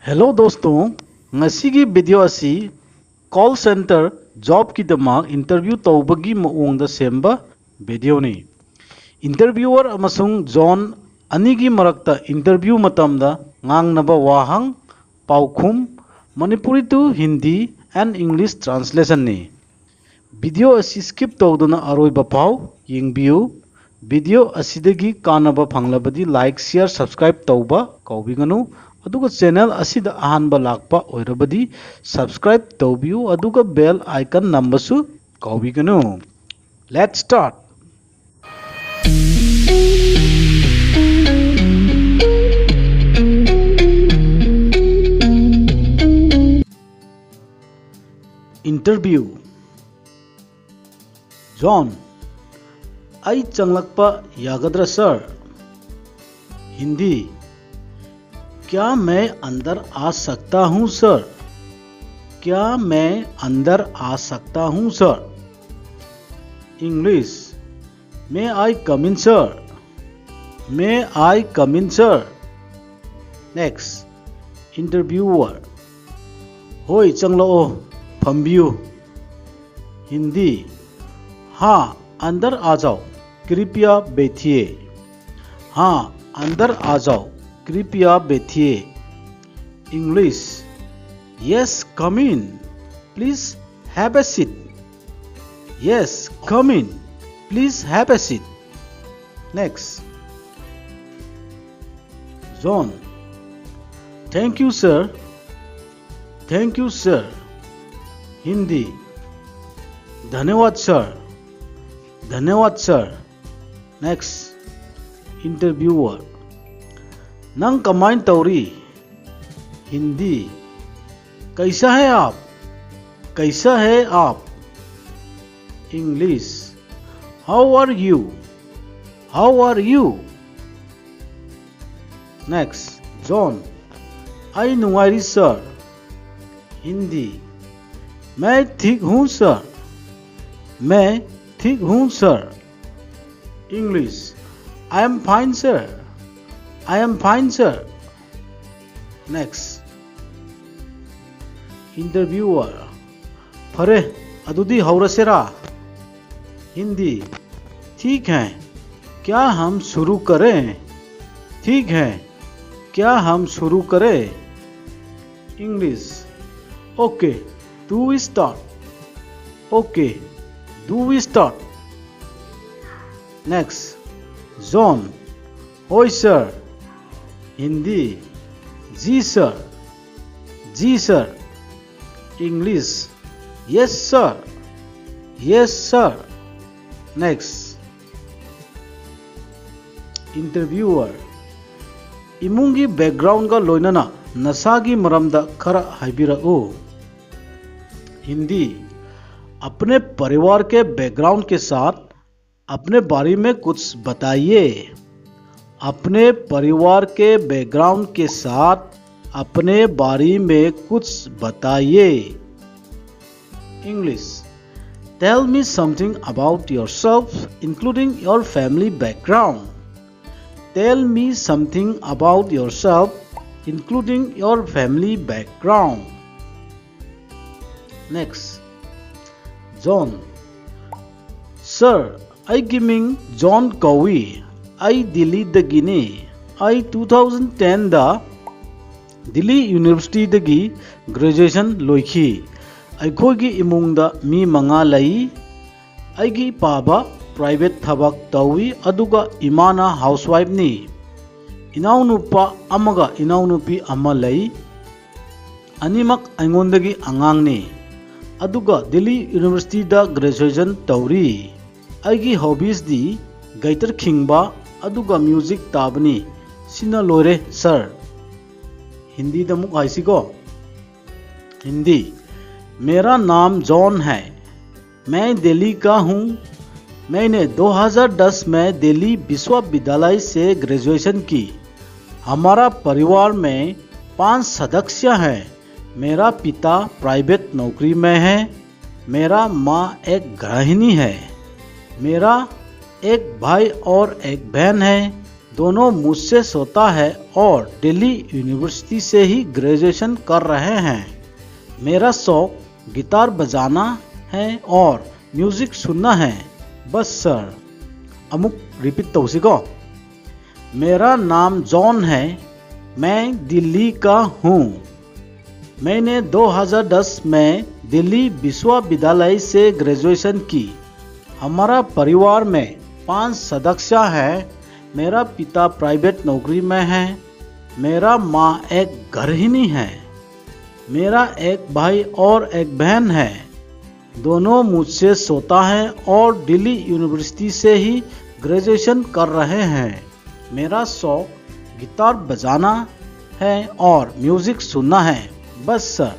Hello दोस्तों ngasiगी video असी कॉल सेंटर जॉब की दमाग इंटरव्यू तौबगी मओंगदा सेंबा वीडियो ने इंटरव्यूअर अमसुंग जॉन अनिगी मरक्ता इंटरव्यू मतमदा ngangnaba wahang पाउखुम Manipuri to Hindi and English translation ने वीडियो असी स्किप तौदना अरोइबा पाउ यिंगबियु वीडियो असिदगी कानबा फंगलबदी लाइक शेयर सब्सक्राइब तौबा कौबिगनु अदुगा चैनल असिदा अहानबा लाकपा ओइरबदी सब्सक्राइब तौबियु अदुगा बेल आइकन नंबसु कौबिगनु लेट्स स्टार्ट इंटरव्यू जॉन आई चंगलकपा यागद्रा सर हिंदी क्या मैं अंदर आ सकता हूं सर क्या मैं अंदर आ सकता हूं सर इंग्लिश मे आई कम इन सर मे आई कम इन सर नेक्स्ट इंटरव्यूअर होय चंगलाओ फंबियु हिंदी हाँ अंदर आ जाओ कृपया बैठिए हाँ अंदर आ जाओ कृपया बैठिए English yes come in please have a seat yes come in please have a seat next John thank you sir thank you sir Hindi धन्यवाद सर नेक्स्ट इंटरव्यूअर नंग कमाइन तौरी हिंदी कैसा है आप English how are you next John आई नुंगारी sir Hindi मैं ठीक हूँ sir English I am fine sir next interviewer फरे अदुदी हौरसेरा हिंदी ठीक है क्या हम शुरू करें English okay do we start next John होय सर हिंदी जी sir English yes sir next interviewer इमुंगी बैकग्राउंड का लोइनना नसागी मरमदा खरा हाइबिरओ हिंदी अपने परिवार के बैकग्राउंड के साथ अपने बारे में कुछ बताइए अपने परिवार के बैकग्राउंड के साथ अपने बारे में कुछ बताइए English tell me something about yourself including your family background tell me something about yourself including your family background next John sir आई गिमिंग जॉन कौवी आई दिल्ली दगिने आई 2010 दा दिल्ली यूनिवर्सिटी दगी ग्रेजुएशन लोइखी अखोगी इमुंगदा मी मंगा लई आईगी पाबा प्राइवेट थबक तौवी अदुगा इमाना हाउसवाइफ नि इनाउनुपा अमगा इनाउनुपी अमा लई अनिमक अइंगोंदगी अंगांग नि अदुगा दिल्ली यूनिवर्सिटी दा ग्रेजुएशन तौरी आईगी हॉबीज दी गाइटर खिंगबा अदुगा म्यूजिक ताबनी सिना लोरे सर हिंदी दमुक आइसिको हिंदी मेरा नाम जॉन है मैं दिल्ली का हूँ मैंने 2010 में दिल्ली विश्वविद्यालय से ग्रेजुएशन की हमारा परिवार में 5 सदस्य हैं मेरा पिता प्राइवेट नौकरी में है मेरा माँ एक गृहिणी है मेरा एक भाई और एक बहन है दोनों मुझसे सोता है और दिल्ली यूनिवर्सिटी से ही ग्रेजुएशन कर रहे हैं। मेरा शौक गिटार बजाना है और म्यूजिक सुनना है बस सर। अमुक रिपीट तौसीको। मेरा नाम जॉन है, मैं दिल्ली का हूँ। मैंने 2010 में दिल्ली विश्वविद्यालय से ग्रेजुएशन की। हमारा परिवार में 5 सदस्य हैं। मेरा पिता प्राइवेट नौकरी में है। मेरा माँ एक गृहिणी है। मेरा एक भाई और एक बहन है। दोनों मुझसे सोता है और दिल्ली यूनिवर्सिटी से ही ग्रेजुएशन कर रहे हैं। मेरा शौक गिटार बजाना है और म्यूजिक सुनना है बस सर।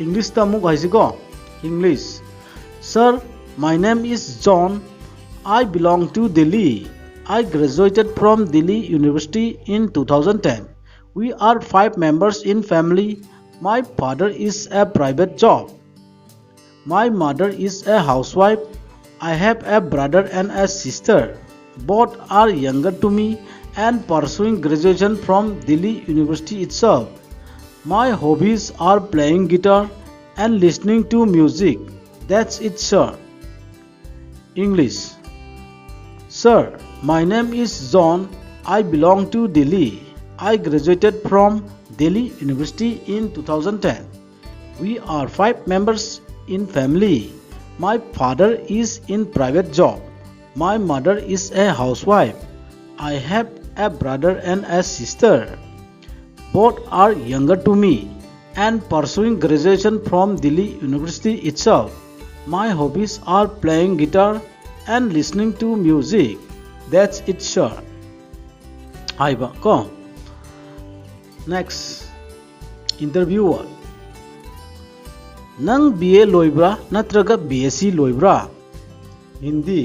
इंग्लिश तमुक हाइसिको। English. Sir, my name is John. I belong to Delhi. I graduated from Delhi University in 2010. We are 5 members in family. My father is a private job. My mother is a housewife. I have a brother and a sister. Both are younger to me and pursuing graduation from Delhi University itself. My hobbies are playing guitar and listening to music. That's it, sir. English. Sir, my name is John. I belong to Delhi. I graduated from Delhi University in 2010. We are 5 members in family. My father is in private job. My mother is a housewife. I have a brother and a sister. Both are younger to me and pursuing graduation from Delhi University itself. My hobbies are playing guitar and listening to music. That's it, sir. Aiba ko. Next. Interviewer. Nang BA लोइब्रा नत्रगा BSc लोइब्रा? हिंदी।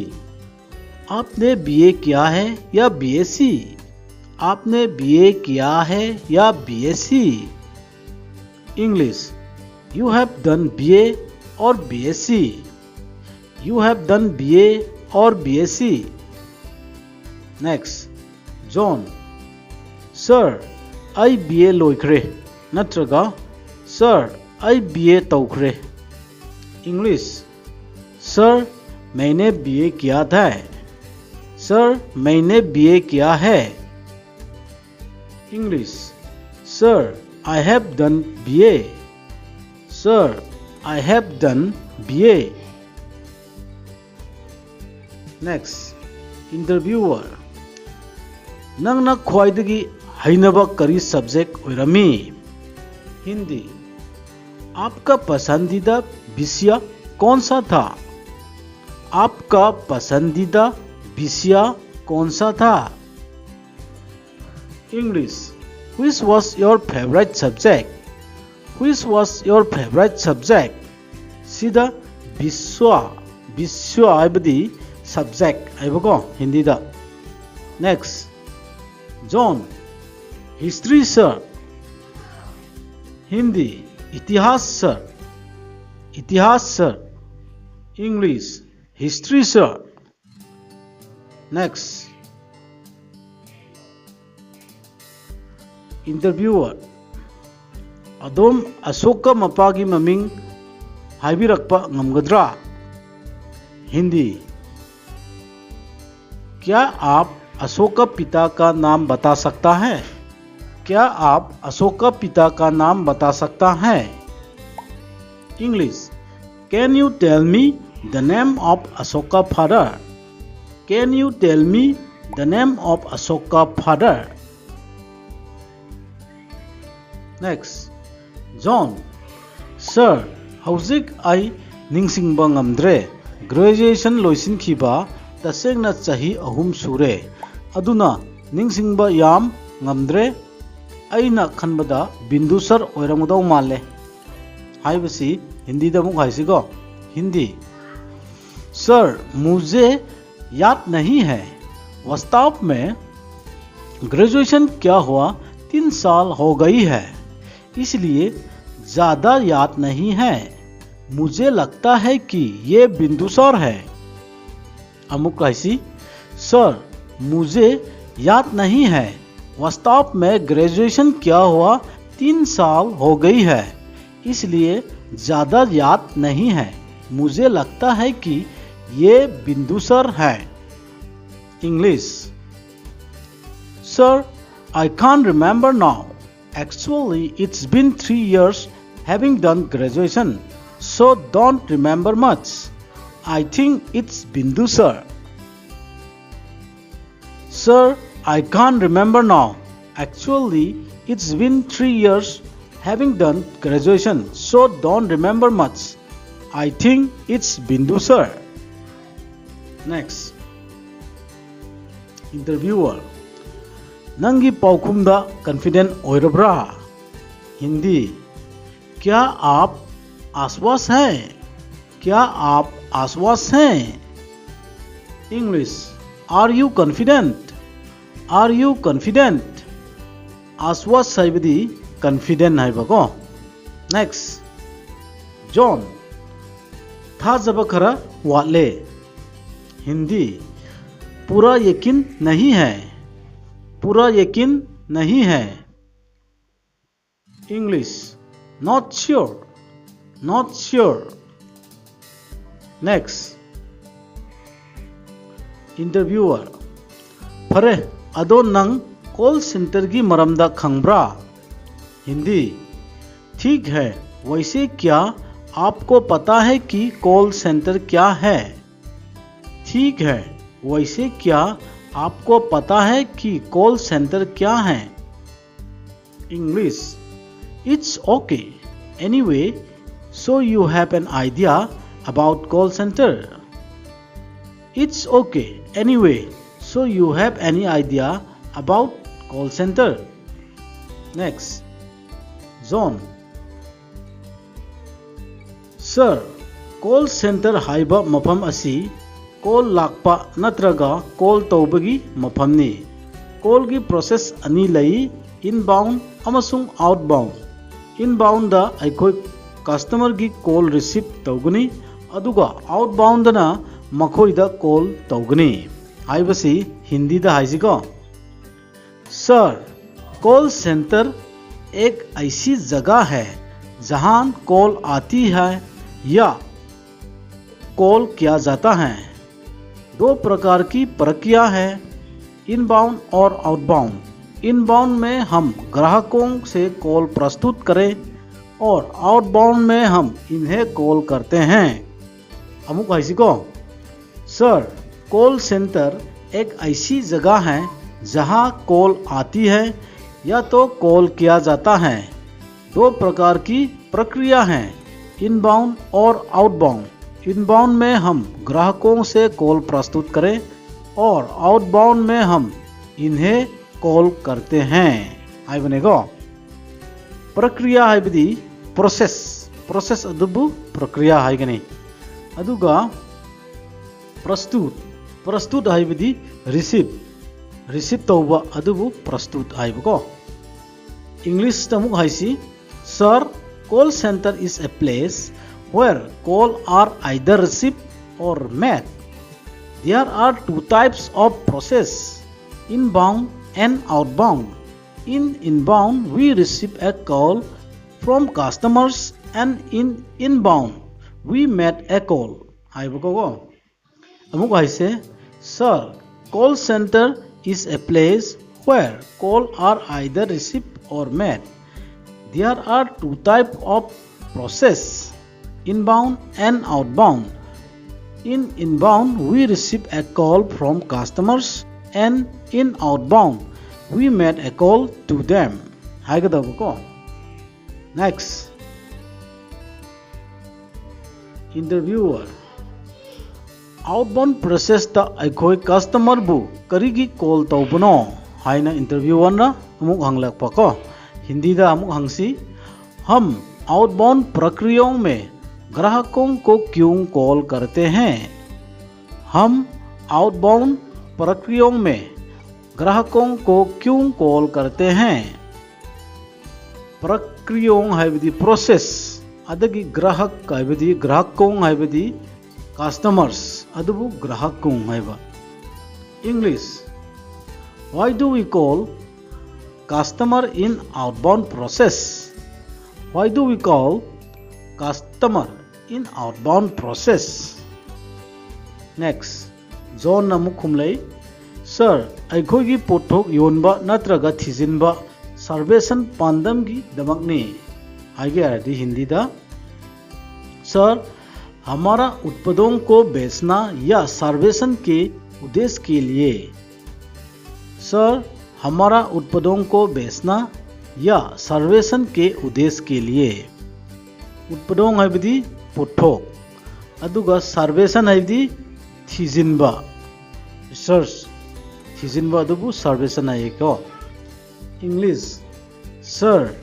आपने BA किया है या BSc? आपने BA किया है या BSc? English. You have done BA or BSc? You have done BA or BSc? Next. John. Sir, I BA लोइख्रे नत्रगा Sir, I BA तौख्रे। English. Sir, मैंने BA किया था। Sir, मैंने BA किया है। English. Sir, I have done BA. Sir, I have done BA. Next. Interviewer. नंगना ख्वाइदगी हैनबा करी subject ओइरमी? Hindi. आपका पसंदीदा विषय कौन सा था? आपका पसंदीदा विषय कौन सा था? English. Which was your favorite subject? Which was your favorite subject? सीधा विश्व आइबदी सब्जेक्ट आइबको हिंदी दा। Next. John. History sir. Hindi. इतिहास सर। इतिहास sir. English. History sir. Next. Interviewer. अदोम अशोका मपागी ममिंग हाइबिरक्पा ngамगद्रा? हिंदी। क्या आप अशोका पिता का नाम बता सकता है? क्या आप अशोका पिता का नाम बता सकता है? English. Can you tell me the name of Ashoka father? Can you tell me the name of Ashoka father? Next. John. Sir, hauzik ai ningsingba ngamdre. Graduation loisinkiba tasengna chahi ahum sure. Aduna ningsingba yam ngamdre. Aina khanbada Bindusar oiramudau male. हाइबसी हिंदी दमुक हाइसिको। Hindi. Sir, मुझे याद नहीं है। वास्तव में graduation क्या हुआ 3 साल हो गई है, इसलिए ज़्यादा याद नहीं है। मुझे लगता है कि ये बिंदुसार है। अमुक हाइसी। सर, मुझे याद नहीं है। वास्तव में ग्रेजुएशन किया हुआ 3 साल हो गई है, इसलिए ज़्यादा याद नहीं है। मुझे लगता है कि ये बिंदुसर है। English, sir, I can't remember now. Actually, it's been 3 years having done graduation, so don't remember much. I think it's Bindusar. Sir, I can't remember now. Actually, it's been 3 years having done graduation, so don't remember much. I think it's Bindusar. Next. Interviewer. नंगी पाउखुमदा confident ओइरब्रा? Hindi, क्या आप आश्वास हैं? क्या आप आश्वास हैं? English, are you confident? Are you confident? आश्वास हाइबदी कॉन्फिडेंट हाइबको। नेक्स्ट, जॉन, थाजब खरा वाले? हिंदी, पूरा यकीन नहीं है। पूरा यकीन नहीं है। English, not sure. Not sure. Next, interviewer, फरे अदो नंग कॉल सेंटर की मरमदा खंगब्रा? हिंदी, ठीक है, वैसे क्या आपको पता है कि कॉल सेंटर क्या है? ठीक है, वैसे क्या आपको पता है कि कॉल सेंटर क्या है? English, it's okay anyway, so you have an idea about call centre? It's okay anyway, so you have any idea about call centre? Next, John, sir, call centre हाइबा मफम असी कॉल लाक्पा नत्रगा call तौबगी मफमनी। Call की process अनी लई, इनबाउंड अमसुंग आउटबाउंड। इनबाउंड दा अखोई कस्टमर की कॉल रिसीव तौगनी, अदुगा आउटबाउंड ना मखोई दा कॉल तौगनी। हाइबसी हिंदी दा हाइजिको। सर, कॉल सेंटर एक ऐसी जगह है जहां कॉल आती है या कॉल किया जाता है। 2 प्रकार की प्रक्रिया है, इनबाउंड और आउटबाउंड। इनबाउंड में हम ग्राहकों से कॉल प्रस्तुत करें और आउटबाउंड में हम इन्हें कॉल करते हैं। अमुक ऐसी को, सर, कॉल सेंटर एक ऐसी जगह है जहां कॉल आती है या तो कॉल किया जाता है। 2 प्रकार की प्रक्रिया हैं, इनबाउंड और आउटबाउंड। इनबाउंड में हम ग्राहकों से कॉल प्रस्तुत करें और आउटबाउंड में हम इन्हें कॉल करते हैं। आई बनेगा प्रक्रिया हाइबदी प्रोसेस। प्रोसेस अदुबु प्रक्रिया हाइगनी। अदुगा प्रस्तुत। प्रस्तुत हाइबदी रिसीव। रिसीव तौबा अदुबु प्रस्तुत हाइबको। इंग्लिश तमुक हाइसी, sir, call center is a place where call are either received or made. There are 2 types of process, inbound and outbound. In inbound, we receive a call from customers, and in inbound, we made a call. Hai buko. Amuk haise, sir, call center is a place where call are either received or made. There are 2 types of process, inbound and outbound. In inbound, we receive a call from customers, and in outbound, we made a call to them. Next, interviewer. Outbound process ta akhoi customer bu karigi call tawbano haina interviewer na amuk hanglakpa ko. Hindi दा अमुक हंसी, हम outbound प्रक्रियाओं में ग्राहकों को क्यों call करते हैं? हम आउटबाउंड प्रक्रियाओं में ग्राहकों को क्यों कॉल करते हैं? प्रक्रियाओं हाइबदी प्रोसेस, अदगी ग्राहक हाइबदी ग्राहकों हाइबदी कस्टमर्स, अदुबु ग्राहकों हाइबा। English, Why do we call customer in outbound process? Why do we call customer in outbound process? Next, John namuk khumlei. Sir, aikogi pothok yonba natraga thijinba सर्वेक्षण पांदम की दमकने आगे आ रही हिंदी दा। सर, हमारा उत्पादों को बेचना या सर्वेक्षण के उद्देश्य के लिए। सर, हमारा उत्पादों को बेचना या सर्वेक्षण के उद्देश्य के लिए। उत्पादों है पोथोक अदुगा सर्वेक्षण है थीजिनबा रिसर्च थीजिनबा अदुबु सर्वेक्षण है को। English, sir,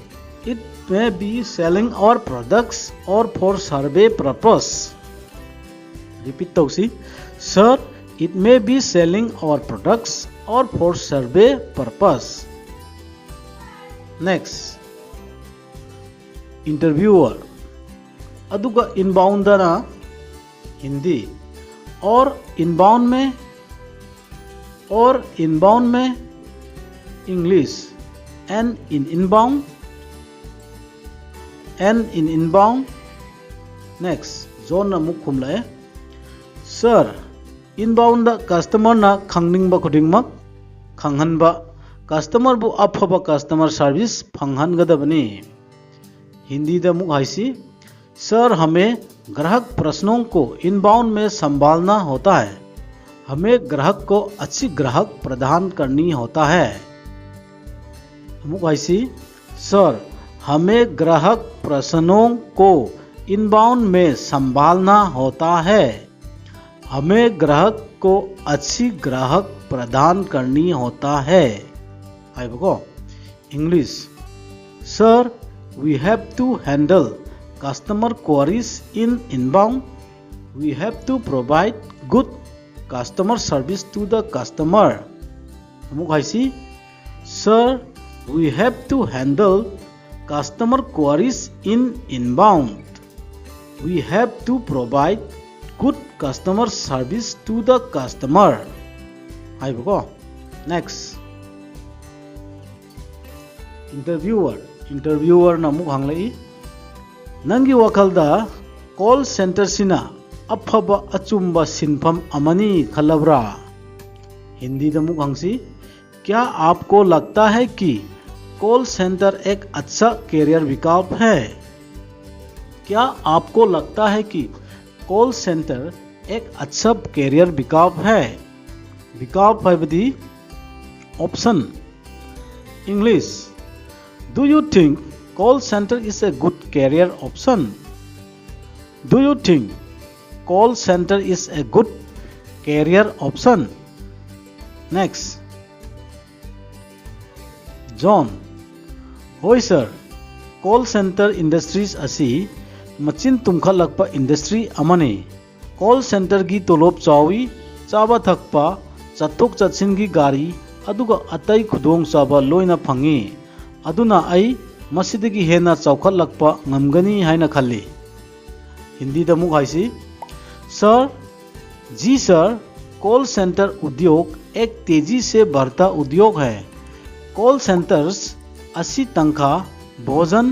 it may be selling our products or for survey purpose. Repeat tausi. Sir, it may be selling our products or for survey purpose. Next, interviewer. अदुगा inbound ना हिंदी और inbound में English. And in inbound. Next, John na muk khumla. Sir, inbound da customer na khangning ba khuding mak khanghan ba customer bu aphaba customer service phanghan gadabani. Hindi दा मुक HiAce. Sir, हमें ग्राहक प्रश्नों को inbound में संभालना होता है. हमें ग्राहक को अच्छी ग्राहक प्रदान करनी होता है. सर, हमें ग्राहक प्रश्नों को इनबाउंड में संभालना होता है. हमें ग्राहक को अच्छी ग्राहक प्रदान करनी होता है. English, sir, we have to handle customer queries in inbound. We have to provide good customer service to the customer. Sir, we have to handle customer queries in inbound. We have to provide good customer service to the customer. Next, interviewer na muk hanglai. Nangi wakalda call center sina afaba achumba sinpham amani khalabra. Hindi da muk hangsi. क्या आपको लगता है कि call centre एक अच्छा career विकल्प है? क्या आपको लगता है कि कॉल सेंटर एक अच्छा कैरियर विकल्प है? विकल्प है बदी option. English, do you think call centre is a good career option? Do you think call centre is a good career option? Next, John. होय सर, कॉल सेंटर इंडस्ट्रीज असी मचिन तुमखलकपा इंडस्ट्री अमने. कॉल सेंटर की तोलोब चावी, चाबा थकपा, चतुक चत्सिन की गाड़ी अदुगा अतई खुदोंग चाबा लोइना फंगी. अदुना आई मसिदगी हेना चौखलकपा ngमगनी हाइना खल्ली. हिंदी दा मुक हाइसी. सर, जी सर, कॉल सेंटर उद्योग एक तेजी से बढ़ता उद्योग है. कॉल सेंटर्स अच्छी तनख्वाह, भोजन,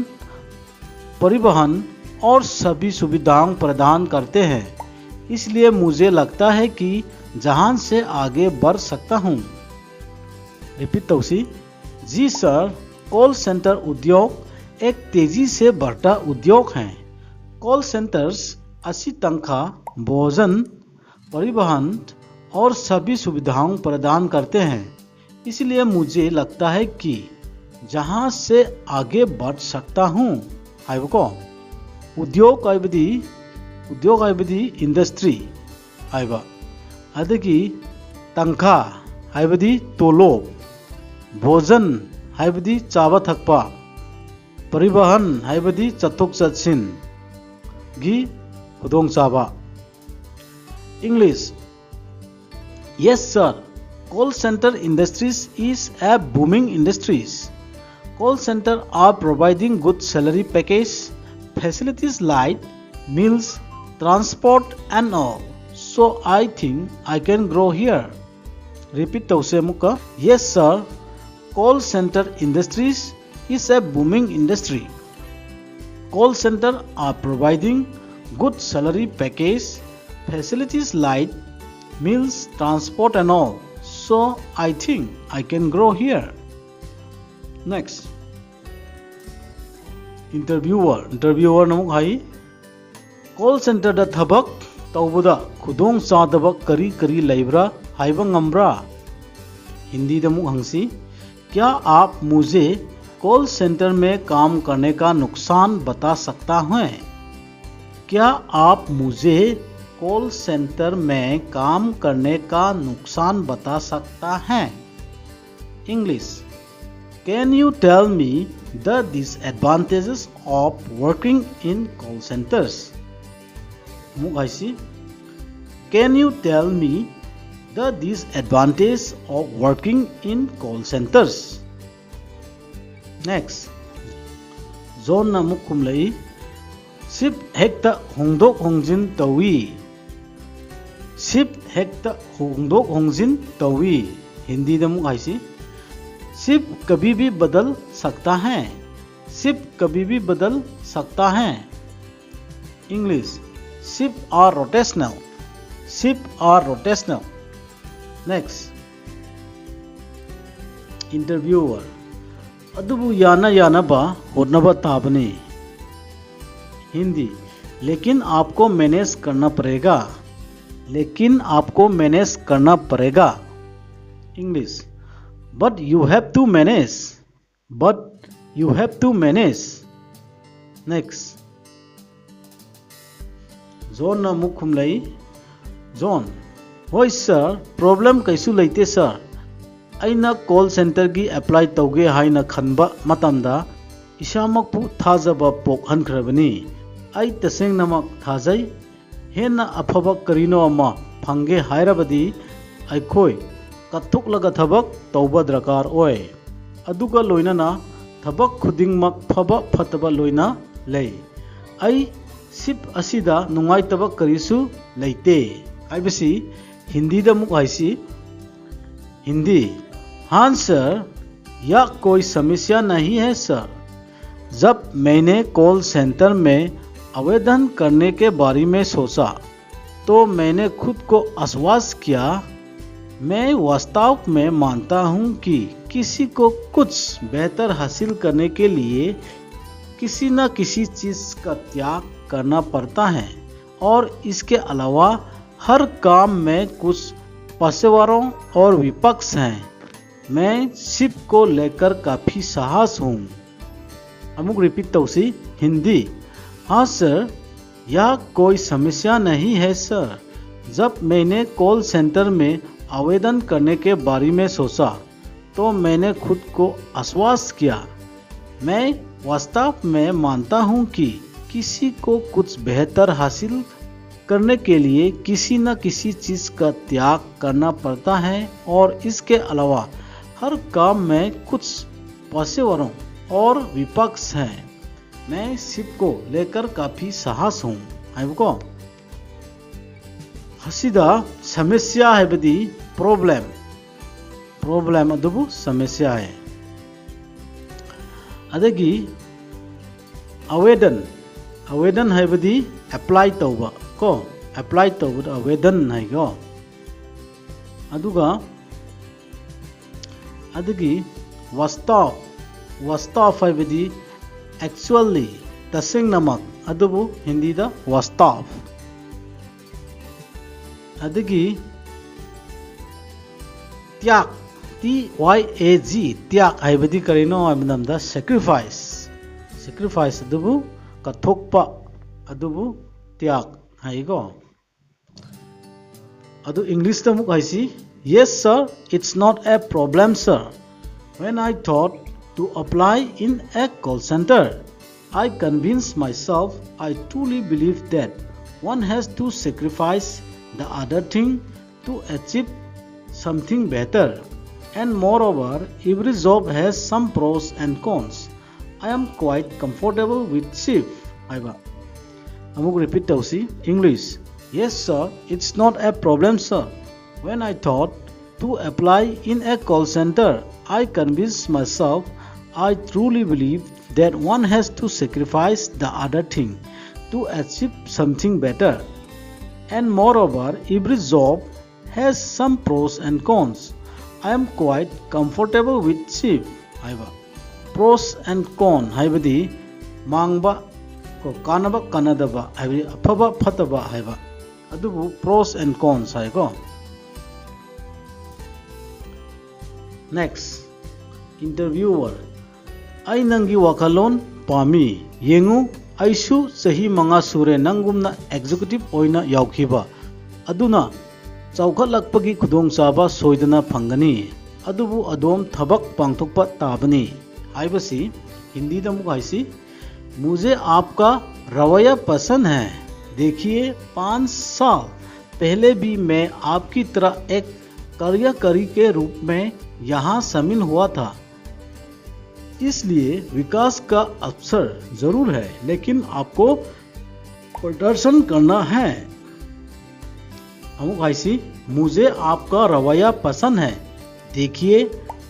परिवहन और सभी सुविधाएं प्रदान करते हैं. इसलिए मुझे लगता है कि जहां से आगे बढ़ सकता हूं. रिपीट तौसी. जी सर, कॉल सेंटर उद्योग एक तेजी से बढ़ता उद्योग है. कॉल सेंटर्स अच्छी तनख्वाह, भोजन, परिवहन और सभी सुविधाएं प्रदान करते हैं. इसलिए मुझे लगता है कि जहां से आगे बढ़ सकता हूं. उद्योग आइबदी इंडस्ट्री आइबा अदगी तंखा आइबदी तोलोब, भोजन आइबदी चाबा थकपा, परिवहन आइबदी चतुक चत्सिन गी खुदोंग चाबा. English, yes sir, call center industries is a booming industries. Call center are providing good salary package, facilities like meals, transport and all. So I think I can grow here. Repeat tause muka. Yes sir, call center industries is a booming industry. Call center are providing good salary package, facilities like meals, transport and all. So I think I can grow here. Next. Interviewer namuk hai. Call center da thabak tawbuda khudong sadaba kari kari laibra haiba ngamra. Hindi दमुक हंसी, क्या आप मुझे call centre में काम करने का नुकसान बता सकता है? क्या आप मुझे कॉल सेंटर में काम करने का नुकसान बता सकता है? English, can you tell me the disadvantages of working in call centres? Can you tell me the disadvantage of working in call centers. Next, zone na mukum lai sip hekta hongdok hongjin tawi. Sip hekta hongdok hongjin tawi. Hindi da muk haisi shift कभी भी बदल सकता है. SIP कभी भी बदल सकता है. English, shift are rotational. Shift are rotational. Next, interviewer, अदुबु याना याना बा होनबा ताबने. हिंदी, लेकिन आपको मैनेज करना पड़ेगा. लेकिन आपको मैनेज करना पड़ेगा. English, but you have to manage. But you have to manage. Next, zone na mukhum lai. Zone, होय सर, प्रॉब्लम कैसु लेते सर. अइना कॉल सेंटर की अप्लाई तौगे हाइना खनबा मतमदा इसामकपु थाजबा पोखनख्रबनी. अइ तसेंगनमक थाजै. हेन्ना अफबा करिनो अमा फंगे हायरबदी अइखोय कथुकलगा थबक तौबा दरकार ओय. अदुगा लोइनाना थबक खुदिंगमक फबा फतबा लोइना लै. अइ सिप असिदा नुंगाइतबा करिसु लेते. आइबसी हिंदी द मुक हाइसी. हिंदी, हाँ सर, यह कोई समस्या नहीं है सर. जब मैंने कॉल सेंटर में आवेदन करने के बारे में सोचा तो मैंने खुद को आश्वस्त किया. मैं वास्तव में मानता हूँ कि किसी को कुछ बेहतर हासिल करने के लिए किसी न किसी चीज़ का त्याग करना पड़ता है और इसके अलावा हर काम में कुछ पेशेवरों और विपक्ष हैं. मैं सिप को लेकर काफ़ी साहस हूँ. अमुक रिपीट तौसी. हिंदी, हाँ सर, यह कोई समस्या नहीं है सर. जब मैंने कॉल सेंटर में आवेदन करने के बारे में सोचा तो मैंने खुद को आश्वस्त किया. मैं वास्तव में मानता हूँ कि किसी को कुछ बेहतर हासिल करने के लिए किसी न किसी चीज़ का त्याग करना पड़ता है और इसके अलावा हर काम में कुछ पेशेवरों और विपक्ष हैं. मैं सिप को लेकर काफ़ी साहस हूँ. हाइबको हसीदा समस्या है बदी प्रॉब्लम. प्रॉब्लम अदुबु समस्या है. अदगी आवेदन. आवेदन है बदी अप्लाई तौबा को. अप्लाई तौबद आवेदन है को. अदुगा अदगी वास्तव. वास्तव है बदी एक्चुअली तसिंग नमक. अदुबु हिंदी दा वास्तव. अदगी त्याग. TYAG त्याग है बदी करिनो अमदमदा sacrifice. sacrifice अदुबु कथोकपा. अदुबु त्याग हाइगो. अदु इंग्लिश द मुक HiAce. Yes sir, it's not a problem sir. When I thought to apply in a call center, I convinced myself I truly believe that one has to sacrifice the other thing to achieve something better. And moreover, every job has some pros and cons. I am quite comfortable with shift. Aiba. Amuk repeat tausi. English. Yes sir, it's not a problem sir. When I thought To apply in a call center, I convinced myself. I truly believe that one has to sacrifice the other thing to achieve something better. And moreover, every job has some pros and cons. I am quite comfortable with shift. Pros and cons haibadi mangba ko kanaba kanadaba haibadi afaba fataba haiba. Adubu pros and cons haigo. Next, interviewer. Ai nangi wakalon pami yengu aishu sahi manga sure nangumna executive oina yaukhiba aduna chawkhatlakpagi khudongchaba soidana phangani adubu adom thabak pangthokpa tabani haibasi Hindi da muk haisi मुझे आपका रवैया पसंद है देखिए 5 साल पहले भी मैं आपकी तरह एक कार्यकारी के रूप में यहाँ शामिल हुआ था इसलिए विकास का अवसर जरूर है लेकिन आपको प्रदर्शन करना है अमुक ऐसी मुझे आपका रवैया पसंद है देखिए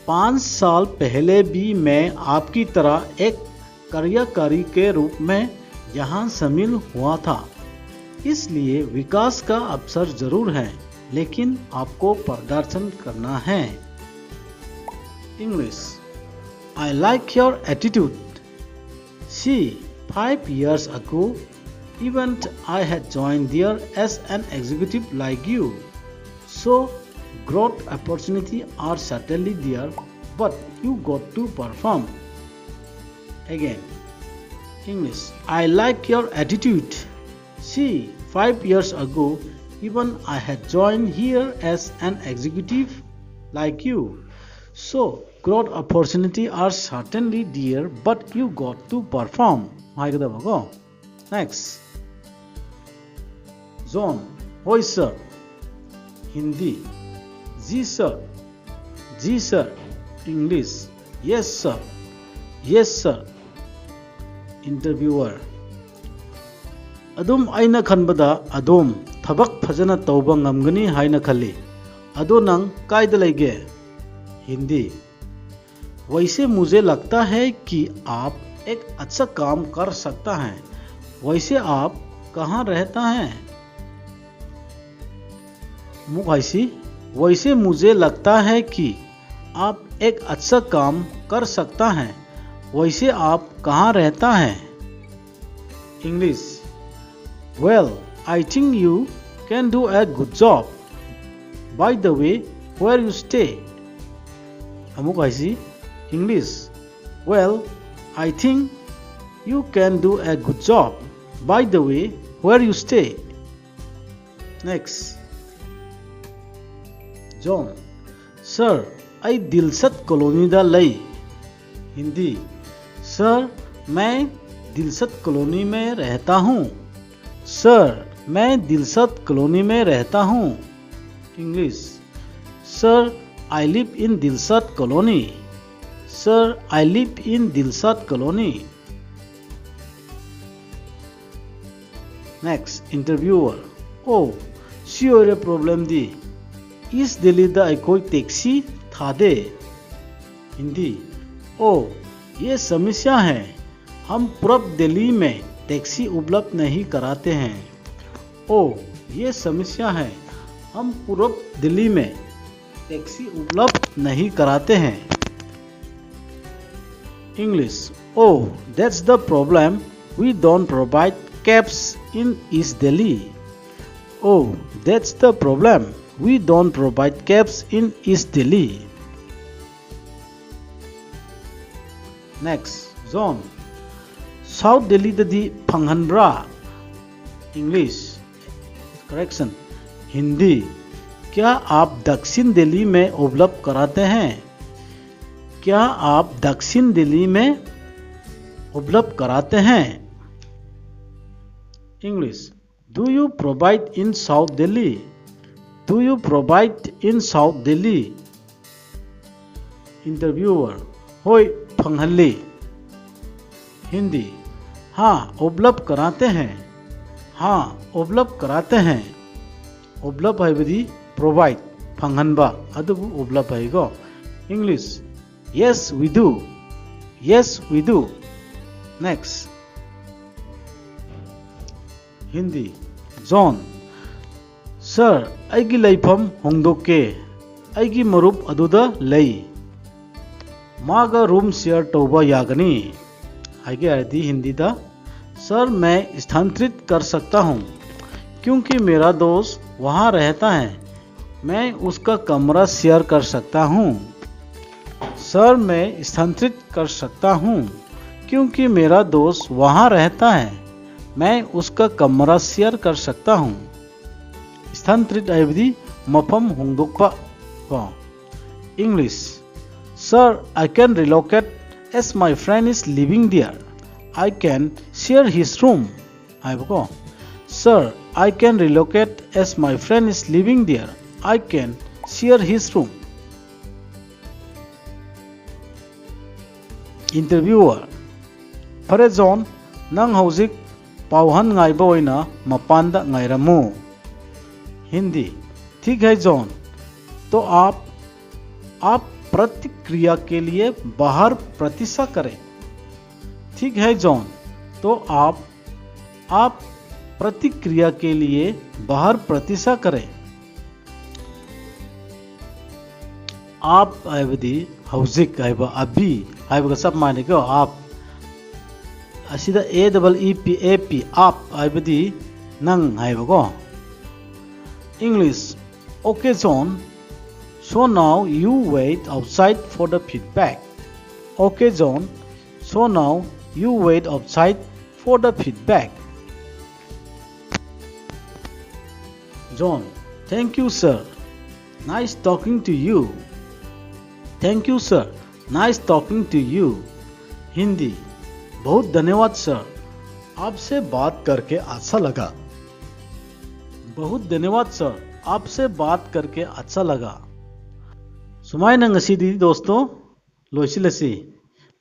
5 साल पहले भी मैं आपकी तरह एक कार्यकारी के रूप में यहाँ शामिल हुआ था इसलिए विकास का अवसर जरूर है लेकिन आपको प्रदर्शन करना है English I like your attitude. See, 5 years ago, even I had joined there as an executive like you. So, growth opportunities are certainly there, but you got to perform. Again, English. I like your attitude. See, 5 years ago, even I had joined here as an executive like you. So, growth opportunities are certainly there, but you got to perform. Next. John. Hoy sir. Hindi. Ji sir. Ji sir. English. Yes sir. Yes sir. Interviewer. Adum aina khanbada adum thabak phajana tauba ngamgani haina khali. Ado nang kaida lege. Hindi वैसे मुझे लगता है कि आप एक अच्छा काम कर सकता हैं वैसे आप कहाँ रहता हैं मुखाइसी वैसे मुझे लगता है कि आप एक अच्छा काम कर सकता हैं वैसे आप कहाँ रहता हैं English well I think you can do a good job by the way where you stay अमुक ऐसी English well I think you can do a good job by the way where you stay next John sir आई दिलसत colony दा लई Hindi sir मैं दिलसत colony में रहता हूँ सर मैं दिलसत कॉलोनी में रहता हूँ English sir I live in Dilsat Colony. Sir, I live in Dilsat Colony. Next, interviewer. Oh, sure problem di. Is Delhi da koi taxi था दे हिंदी Oh, ये समस्या है हम पूर्व दिल्ली में टैक्सी उपलब्ध नहीं कराते हैं Oh, ये समस्या है हम पूर्व दिल्ली में टैक्सी उपलब्ध नहीं कराते हैं English oh that's the problem we don't provide cabs in East Delhi oh that's the problem we don't provide cabs in East Delhi next John South Delhi ददी फंगहनब्रा इंग्लिश करेक्शन हिंदी क्या आप दक्षिण दिल्ली में उपलब्ध कराते हैं क्या आप दक्षिण दिल्ली में उपलब्ध कराते हैं English do you provide in south Delhi do you provide in south Delhi interviewer होय फंगहल्ली हिंदी हाँ उपलब्ध कराते हैं हाँ उपलब्ध कराते हैं उपलब्ध है विधि प्रोवाइड फंगहनबा अदुबु उबला फैगो English yes we do yes we do next Hindi John sir आइगी लाइफम होंदोके आइगी मरुप अदुदा लई मागा रूम शेयर तौबा यागनी आगे आदि हिंदी दा सर मैं स्थानांतरित कर सकता हूँ क्योंकि मेरा दोस्त वहाँ रहता है मैं उसका कमरा शेयर कर सकता हूँ सर मैं स्थानांतरित कर सकता हूँ क्योंकि मेरा दोस्त वहाँ रहता है मैं उसका कमरा शेयर कर सकता हूँ स्थानांतरित आइबदी मफम होंदोकपा को English sir I can relocate as my friend is living there I can share his room आइबको sir I can relocate as my friend is living there I can share his room interviewer फरे John नंग हौजिक पावहन गाइबा ओइना मपानदा गाइरामु हिंदी ठीक है John तो आप प्रतिक्रिया के लिए बाहर प्रतीक्षा करें ठीक है जॉन तो आप प्रतिक्रिया के लिए बाहर प्रतीक्षा करें आप आइबदी हौजिक आइबा अभी आइबगा सब माने को आप असिदा AEEPAP आप आइबदी नंग आइबको English okay John so now you wait outside for the feedback okay John so now you wait outside for the feedback John thank you sir nice talking to you thank you sir nice talking to you Hindi बहुत धन्यवाद sir आपसे बात करके अच्छा लगा बहुत धन्यवाद sir आपसे बात करके अच्छा लगा सुमाय नंगसीदी दोस्तों लोइसिलसी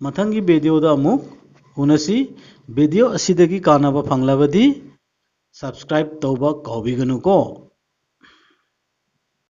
मथंगी वीडियोदा अमुक उनसी वीडियो असिदगी कानाबा फंगलाबदी सब्सक्राइब तौबा कौबिगनुको।